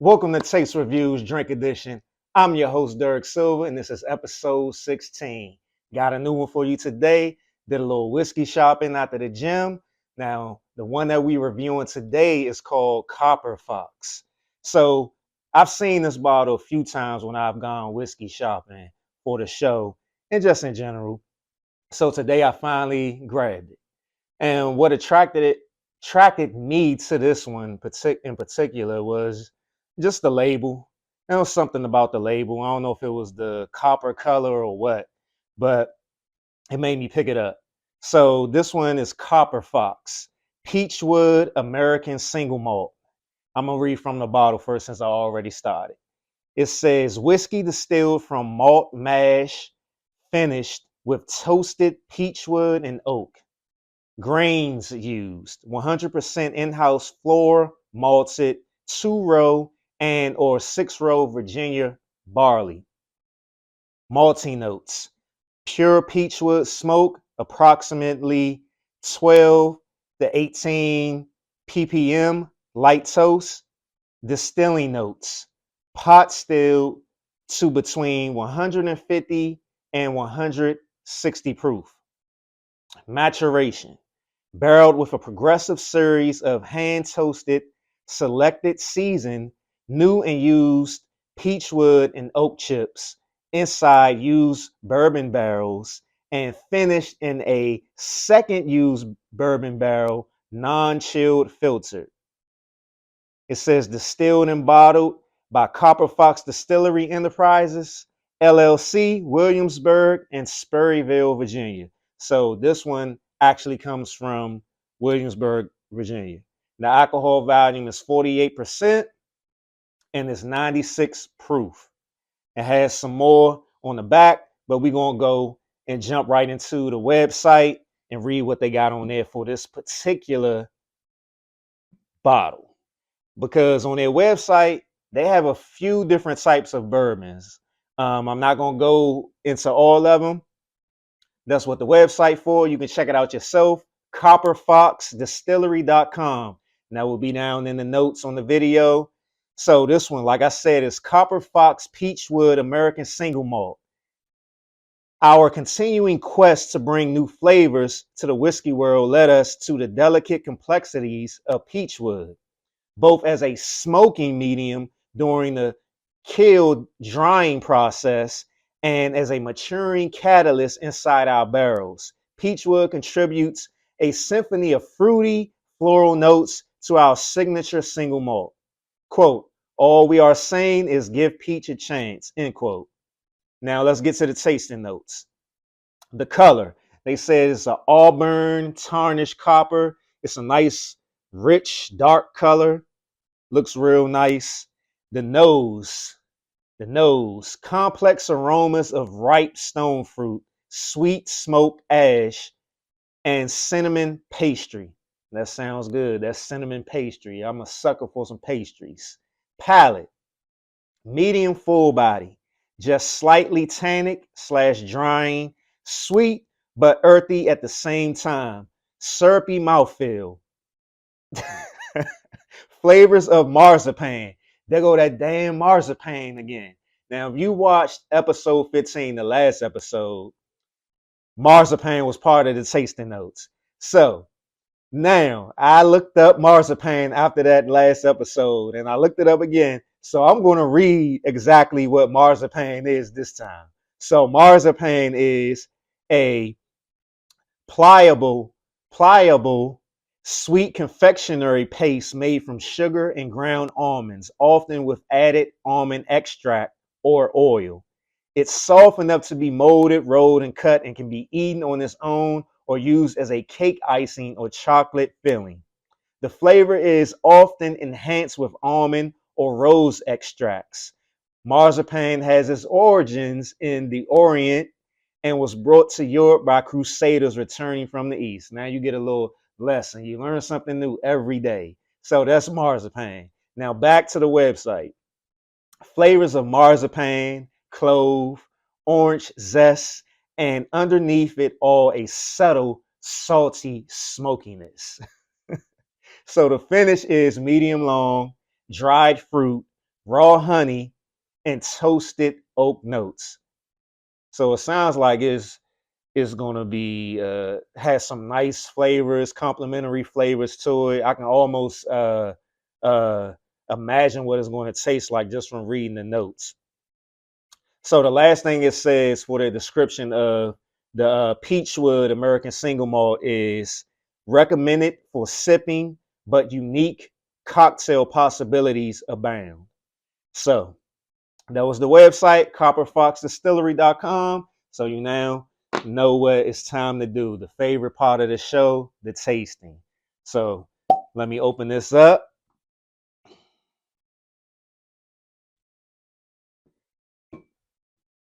Welcome to Taste Reviews Drink Edition. I'm your host, Derek Silva, and this is episode 16. Got a new one for you today. Did a little whiskey shopping after the gym. Now, the one that we're reviewing today is called Copper Fox. So, I've seen this bottle a few times when I've gone whiskey shopping for the show and just in general. So, today I finally grabbed it. And what attracted me to this one in particular was just the label. There was something about the label. I don't know if it was the copper color or what, but it made me pick it up. So this one is Copper Fox, Peachwood American Single Malt. I'm gonna read from the bottle first since I already started. It says whiskey distilled from malt mash, finished with toasted peachwood and oak. Grains used 100% in-house floor malted 2-row and or 6-row Virginia barley. Malty notes: pure peachwood smoke, approximately 12 to 18 ppm, light toast. Distilling notes: pot still to between 150 and 160 proof. Maturation: barreled with a progressive series of hand-toasted, selected seasoned, new and used peachwood and oak chips inside used bourbon barrels and finished in a second used bourbon barrel, non-chilled filtered. It says distilled and bottled by Copper Fox Distillery Enterprises, LLC, Williamsburg, and Spurrierville, Virginia. So this one actually comes from Williamsburg, Virginia. The alcohol volume is 48% and it's 96 proof. It has some more on the back, but we're going to go and jump right into the website and read what they got on there for this particular bottle. Because on their website, they have a few different types of bourbons. I'm not going to go into all of them. That's what the website for. You can check it out yourself. copperfoxdistillery.com. And that will be down in the notes on the video. So this one, like I said, is Copper Fox Peachwood American Single Malt. Our continuing quest to bring new flavors to the whiskey world led us to the delicate complexities of peachwood, both as a smoking medium during the kiln drying process and as a maturing catalyst inside our barrels. Peachwood contributes a symphony of fruity floral notes to our signature single malt. Quote, all we are saying is give peach a chance, end quote. Now let's get to the tasting notes. The color, they said it's an auburn tarnished copper. It's a nice, rich, dark color. Looks real nice. The nose, complex aromas of ripe stone fruit, sweet smoked ash, and cinnamon pastry. That sounds good. That's cinnamon pastry. I'm a sucker for some pastries. Palate, medium full body, just slightly tannic / drying, sweet but earthy at the same time, syrupy mouthfeel. Flavors of marzipan. There go that damn marzipan again. Now, if you watched episode 15, the last episode, marzipan was part of the tasting notes. So now I looked up marzipan after that last episode and I looked it up again. So I'm going to read exactly what marzipan is this time. So marzipan is a pliable, sweet confectionery paste made from sugar and ground almonds, often with added almond extract or oil. It's soft enough to be molded, rolled, and cut and can be eaten on its own or used as a cake icing or chocolate filling. The flavor is often enhanced with almond or rose extracts. Marzipan has its origins in the Orient and was brought to Europe by crusaders returning from the East. Now you get a little lesson. You learn something new every day. So that's marzipan. Now back to the website. Flavors of marzipan, clove, orange zest, and underneath it all a subtle, salty smokiness. So the finish is medium long, dried fruit, raw honey, and toasted oak notes. So it sounds like it's gonna be has some nice flavors, complementary flavors to it. I can almost uh, imagine what it's going to taste like just from reading the notes. So the last thing it says for the description of the Peachwood American Single Malt is recommended for sipping, but unique cocktail possibilities abound. So that was the website, copperfoxdistillery.com. So you now know what it's time to do. The favorite part of the show, the tasting. So let me open this up.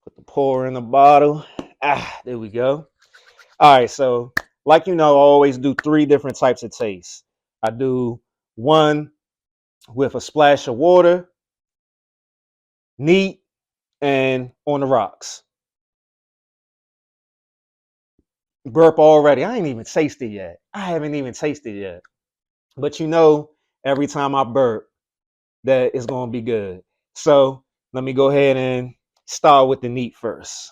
Put the pour in the bottle. There we go. All right, so like you know, I always do three different types of tastes. I do one with a splash of water, neat, and on the rocks. Burp already. I ain't even tasted yet. I haven't even tasted yet. But you know, every time I burp, that it's gonna be good. So let me go ahead and start with the neat first.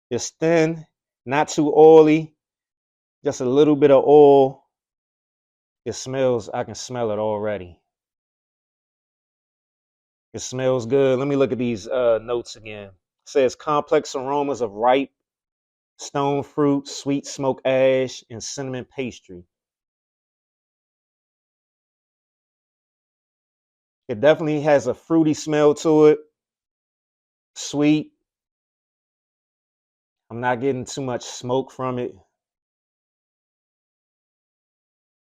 It's thin, not too oily, just a little bit of oil. It smells, I can smell it already. It smells good. Let me look at these notes again. It says complex aromas of ripe stone fruit, sweet smoke ash, and cinnamon pastry. It definitely has a fruity smell to it, sweet. I'm not getting too much smoke from it.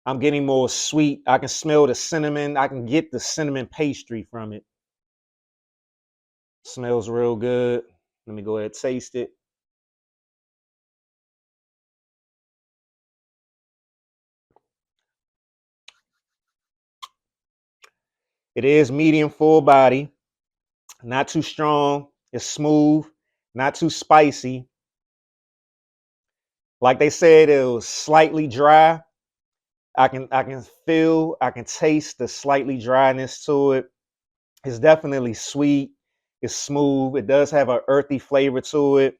I'm getting more sweet. I can smell the cinnamon. I can get the cinnamon pastry from it. Smells real good. Let me go ahead and taste it. It is medium full body, not too strong. It's smooth, not too spicy. Like they said, it was slightly dry. I can taste the slightly dryness to it. It's definitely sweet. It's smooth. It does have an earthy flavor to it.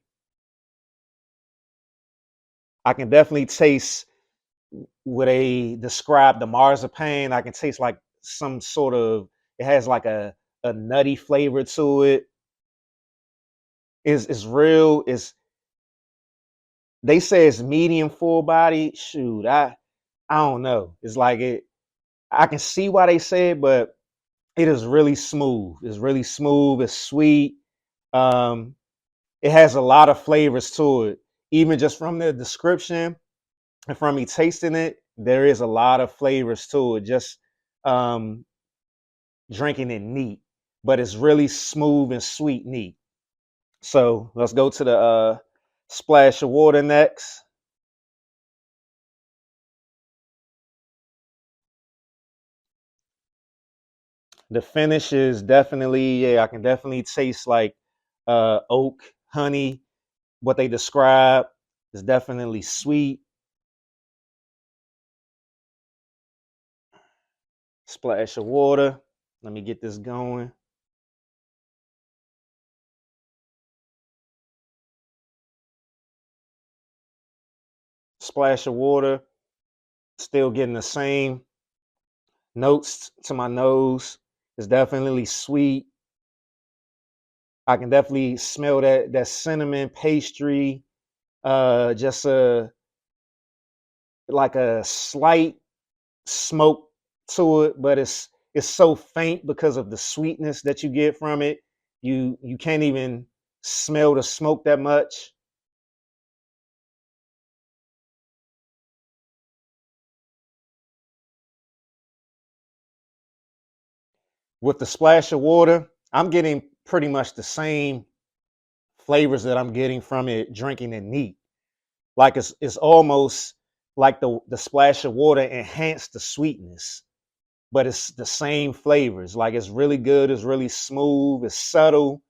I can definitely taste what they describe the marzipan. I can taste like some sort of it has like a nutty flavor to it. Is real. Is they say it's medium full body. Shoot, I don't know. It's like it. I can see why they say it, but it is really smooth. It's really smooth. It's sweet. Um, it has a lot of flavors to it. Even just from the description and from me tasting it, there is a lot of flavors to it. Just um, drinking it neat, but it's really smooth and sweet neat. So let's go to the splash of water next. The finish is definitely, yeah, I can definitely taste like oak, honey. What they describe is definitely sweet. Splash of water. Let me get this going. Splash of water. Still getting the same notes to my nose. It's definitely sweet. I can definitely smell that cinnamon pastry. Just a like a slight smoke to it, but it's so faint because of the sweetness that you get from it. You can't even smell the smoke that much. With the splash of water, I'm getting pretty much the same flavors that I'm getting from it drinking it neat. Like it's almost like the splash of water enhanced the sweetness, but it's the same flavors. Like it's really good. It's really smooth. It's subtle.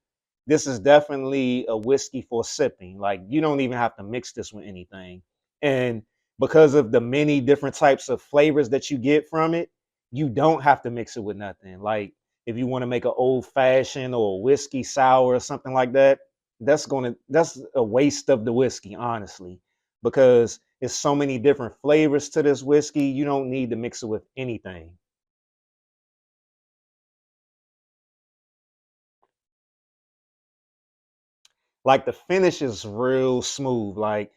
this is definitely a whiskey for sipping. Like you don't even have to mix this with anything. And because of the many different types of flavors that you get from it, you don't have to mix it with nothing. Like if you want to make an old fashioned or a whiskey sour or something like that, that's a waste of the whiskey, honestly, because there's so many different flavors to this whiskey. You don't need to mix it with anything. Like the finish is real smooth. Like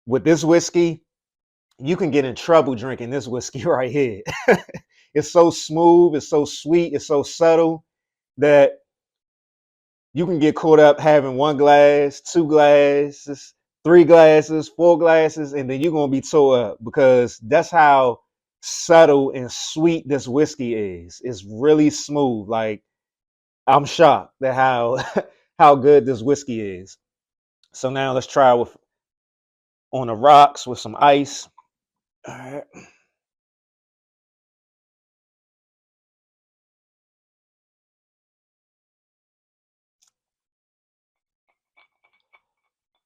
with this whiskey, you can get in trouble drinking this whiskey right here. It's so smooth, it's so sweet, it's so subtle that you can get caught up having one glass, two glasses, three glasses, four glasses, and then you're gonna be tore up because that's how subtle and sweet this whiskey is. It's really smooth. Like I'm shocked at how how good this whiskey is. So now let's try with on the rocks with some ice. All right.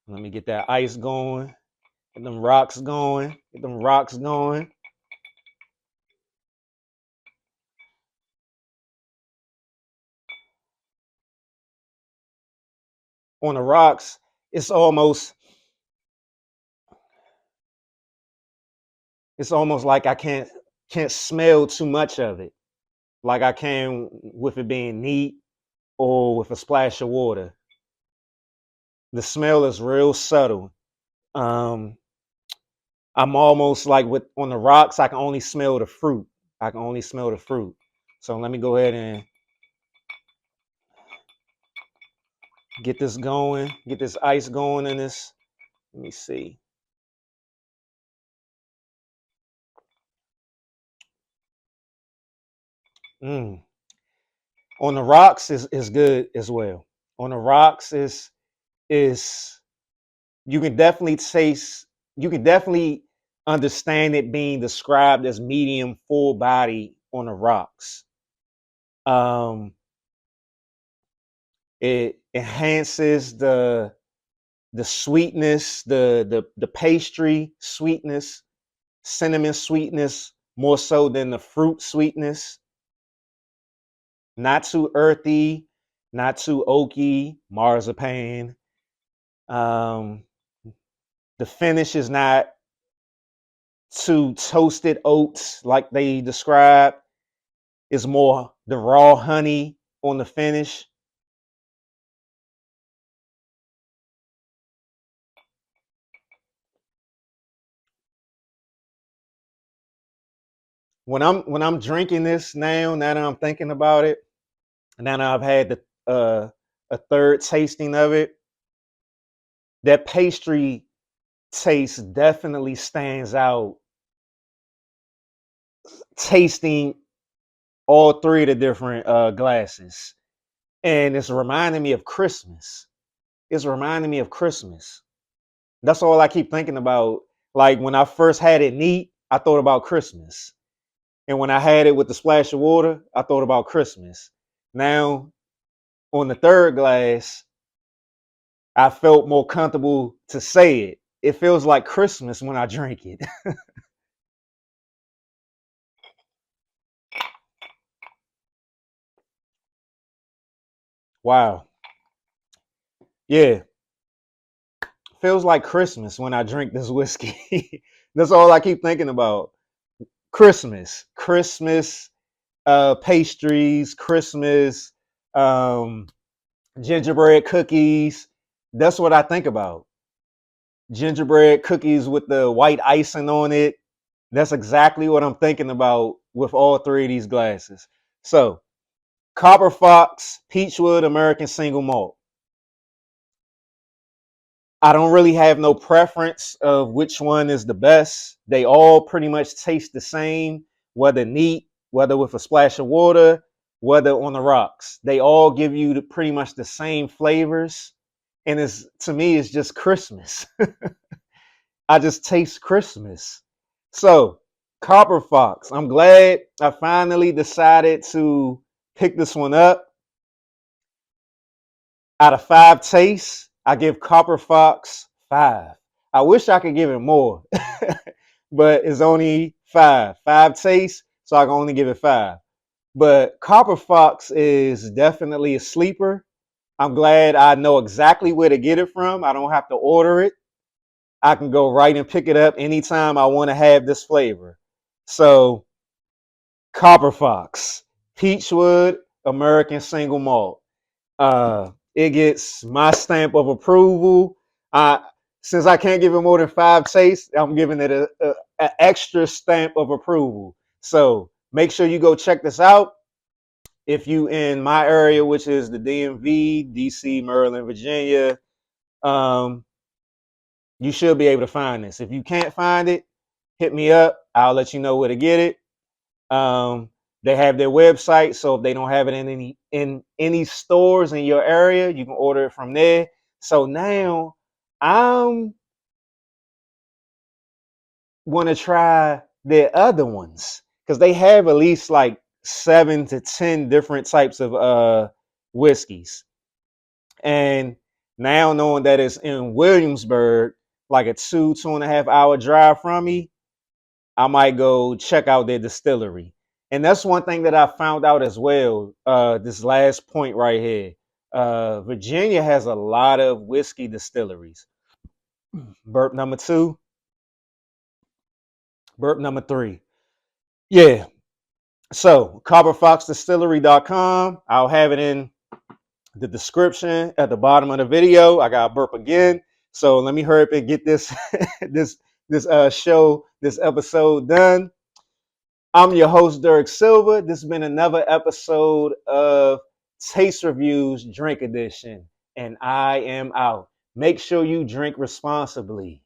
Let me get that ice going. Get them rocks going. Get them rocks going. On the rocks, it's almost like I can't smell too much of it. Like I can with it being neat or with a splash of water. The smell is real subtle. Um, I'm almost like with on the rocks, I can only smell the fruit. I can only smell the fruit. So let me go ahead and get this going, get this ice going in this. Let me see. Mm. On the rocks is good as well. On the rocks is you can definitely taste, you can definitely understand it being described as medium full body on the rocks. Um, it enhances the sweetness, the pastry sweetness, cinnamon sweetness more so than the fruit sweetness. Not too earthy, not too oaky, marzipan. Um, the finish is not too toasted oats like they describe. It's more the raw honey on the finish. When I'm drinking this now that I'm thinking about it, now that I've had a third tasting of it, that pastry taste definitely stands out. Tasting all three of the different glasses, and it's reminding me of Christmas. It's reminding me of Christmas. That's all I keep thinking about. Like when I first had it neat, I thought about Christmas. And when I had it with the splash of water, I thought about Christmas. Now, on the third glass, I felt more comfortable to say it. It feels like Christmas when I drink it. Wow. Yeah. Feels like Christmas when I drink this whiskey. That's all I keep thinking about. Christmas. Christmas pastries, Christmas um, gingerbread cookies. That's what I think about. Gingerbread cookies with the white icing on it. That's exactly what I'm thinking about with all three of these glasses. So, Copper Fox, Peachwood, American Single Malt. I don't really have no preference of which one is the best. They all pretty much taste the same, whether neat, whether with a splash of water, whether on the rocks. They all give you pretty much the same flavors. And it's to me, it's just Christmas. I just taste Christmas. So, Copper Fox, I'm glad I finally decided to pick this one up. Out of 5 tastes, I give Copper Fox 5. I wish I could give it more, but it's only 5. 5 tastes, so I can only give it 5. But Copper Fox is definitely a sleeper. I'm glad I know exactly where to get it from. I don't have to order it. I can go right and pick it up anytime I want to have this flavor. So, Copper Fox, Peachwood, American Single Malt. It gets my stamp of approval. Uh, since I can't give it more than 5 tastes, I'm giving it a extra stamp of approval. So make sure you go check this out. If you in my area, which is the DMV, DC, Maryland, Virginia, um, you should be able to find this. If you can't find it, hit me up. I'll let you know where to get it. They have their website, so if they don't have it in any stores in your area, you can order it from there. So now I'm going to try their other ones because they have at least like 7 to 10 different types of whiskeys. And now knowing that it's in Williamsburg, like a 2.5 hour drive from me, I might go check out their distillery. And that's one thing that I found out as well. This last point right here. Virginia has a lot of whiskey distilleries. Burp number 2, burp number 3. Yeah. So copperfoxdistillery.com. I'll have it in the description at the bottom of the video. I got burp again. So let me hurry up and get this this episode done. I'm your host, Derek Silva. This has been another episode of Taste Reviews Drink Edition, and I am out. Make sure you drink responsibly.